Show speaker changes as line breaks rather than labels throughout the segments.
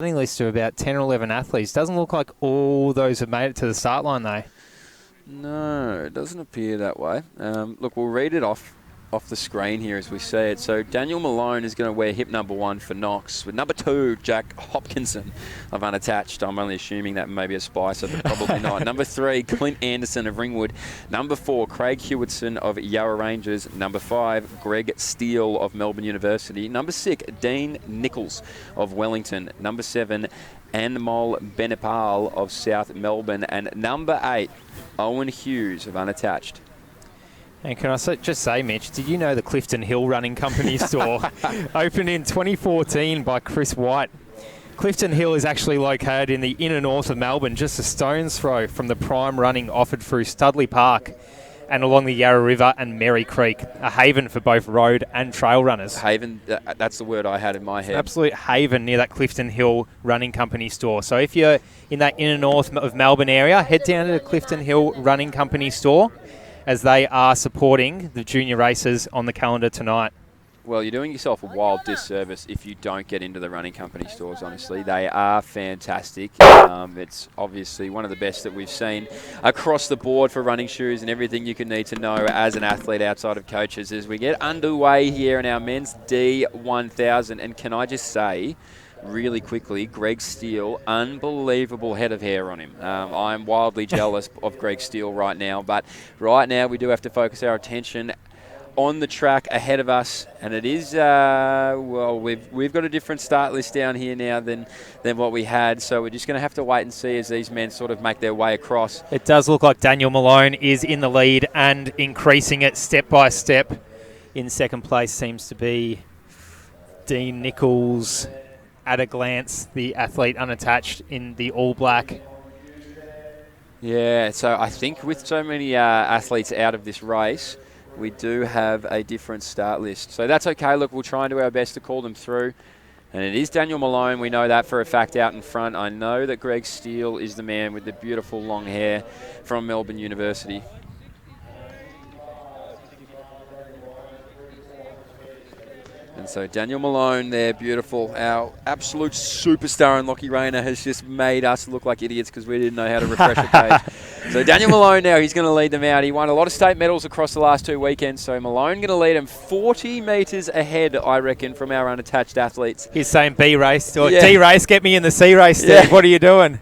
list of about 10 or 11 athletes. Doesn't look like all those have made it to the start line, though.
No, it doesn't appear that way. Look, we'll read it off the screen here as we see it. So Daniel Malone is going to wear hip number 1 for Knox. With number 2, Jack Hopkinson of Unattached. I'm only assuming that may be a spicer, but probably not. Number 3, Clint Anderson of Ringwood. Number 4, Craig Hewitson of Yarra Rangers. Number 5, Greg Steele of Melbourne University. Number 6, Dean Nichols of Wellington. Number 7, Anmol Benepal of South Melbourne. And number 8, Owen Hughes of Unattached.
And can I just say, Mitch, did you know the Clifton Hill Running Company store opened in 2014 by Chris White? Clifton Hill is actually located in the inner north of Melbourne, just a stone's throw from the prime running offered through Studley Park and along the Yarra River and Merry Creek, a haven for both road and trail runners.
Haven, that's the word I had in my head.
Absolute haven near that Clifton Hill Running Company store. So if you're in that inner north of Melbourne area, head down to the Clifton Hill Running Company store, as they are supporting the junior races on the calendar tonight.
Well, you're doing yourself a wild disservice if you don't get into the running company stores, honestly. They are fantastic. It's obviously one of the best that we've seen across the board for running shoes and everything you can need to know as an athlete outside of coaches as we get underway here in our men's D1000. And can I just say, really quickly, Greg Steele, unbelievable head of hair on him. I'm wildly jealous of Greg Steele right now, but right now we do have to focus our attention on the track ahead of us, and it is, well, we've got a different start list down here now than what we had, so we're just going to have to wait and see as these men sort of make their way across.
It does look like Daniel Malone is in the lead and increasing it step by step. In second place seems to be Dean Nichols. At a glance, the athlete unattached in the all black.
Yeah, so I think with so many athletes out of this race, we do have a different start list. So that's okay. Look, we'll try and do our best to call them through. And it is Daniel Malone. We know that for a fact out in front. I know that Greg Steele is the man with the beautiful long hair from Melbourne University. And so Daniel Malone there, beautiful. Our absolute superstar in Lockie Rayner has just made us look like idiots because we didn't know how to refresh the page. So Daniel Malone now, he's going to lead them out. He won a lot of state medals across the last 2 weekends. So Malone going to lead them 40 metres ahead, I reckon, from our unattached athletes.
He's saying B race or D race, get me in the C race, Steve. Yeah. What are you doing?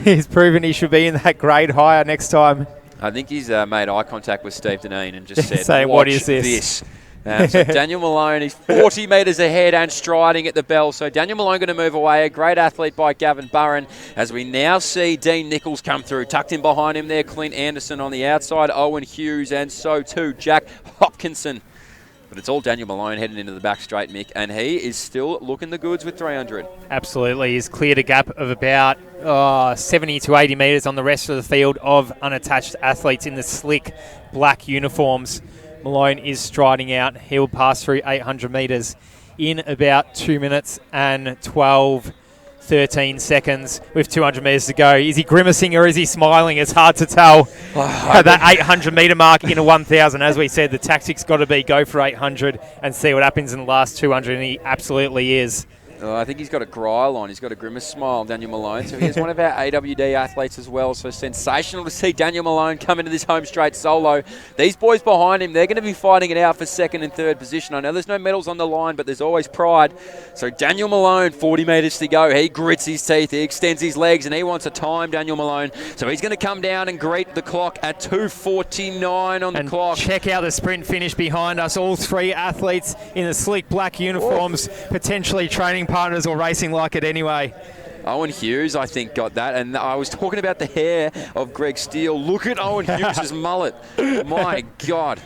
He's proven he should be in that grade higher next time.
I think he's made eye contact with Steve Deneen and just said,
say, what is this?
So Daniel Malone, he's 40 metres ahead and striding at the bell. So Daniel Malone going to move away. A great athlete by Gavin Burren as we now see Dean Nichols come through. Tucked in behind him there, Clint Anderson on the outside, Owen Hughes, and so too Jack Hopkinson. But it's all Daniel Malone heading into the back straight, Mick, and he is still looking the goods with 300.
Absolutely. He's cleared a gap of about 70 to 80 metres on the rest of the field of unattached athletes in the slick black uniforms. Malone is striding out. He'll pass through 800 metres in about 2 minutes and 13 seconds with 200 metres to go. Is he grimacing or is he smiling? It's hard to tell. At that 800 metre mark in a 1,000, as we said, the tactic's got to be go for 800 and see what happens in the last 200, and he absolutely is.
I think he's got a grile on. He's got a grimace smile, Daniel Malone. So he is one of our AWD athletes as well. So sensational to see Daniel Malone come into this home straight solo. These boys behind him, they're going to be fighting it out for second and third position. I know there's no medals on the line, but there's always pride. So Daniel Malone, 40 metres to go. He grits his teeth, he extends his legs, and he wants a time, Daniel Malone. So he's going to come down and greet the clock at 2:49 on the clock.
Check out the sprint finish behind us. All three athletes in the slick black uniforms, potentially training partners or racing like it anyway.
Owen Hughes, I think, got that. And I was talking about the hair of Greg Steele. Look at Owen Hughes' mullet. My God.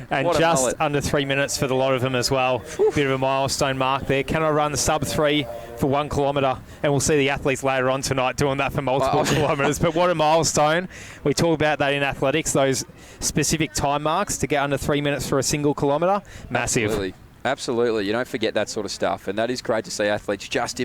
And
what
just under 3 minutes for the lot of them as well. Bit of a milestone mark there. Can I run the sub 3 for 1 kilometre? And we'll see the athletes later on tonight doing that for multiple kilometres. But what a milestone. We talk about that in athletics, those specific time marks to get under 3 minutes for a single kilometre. Massive.
Absolutely. You don't forget that sort of stuff. And that is great to see athletes just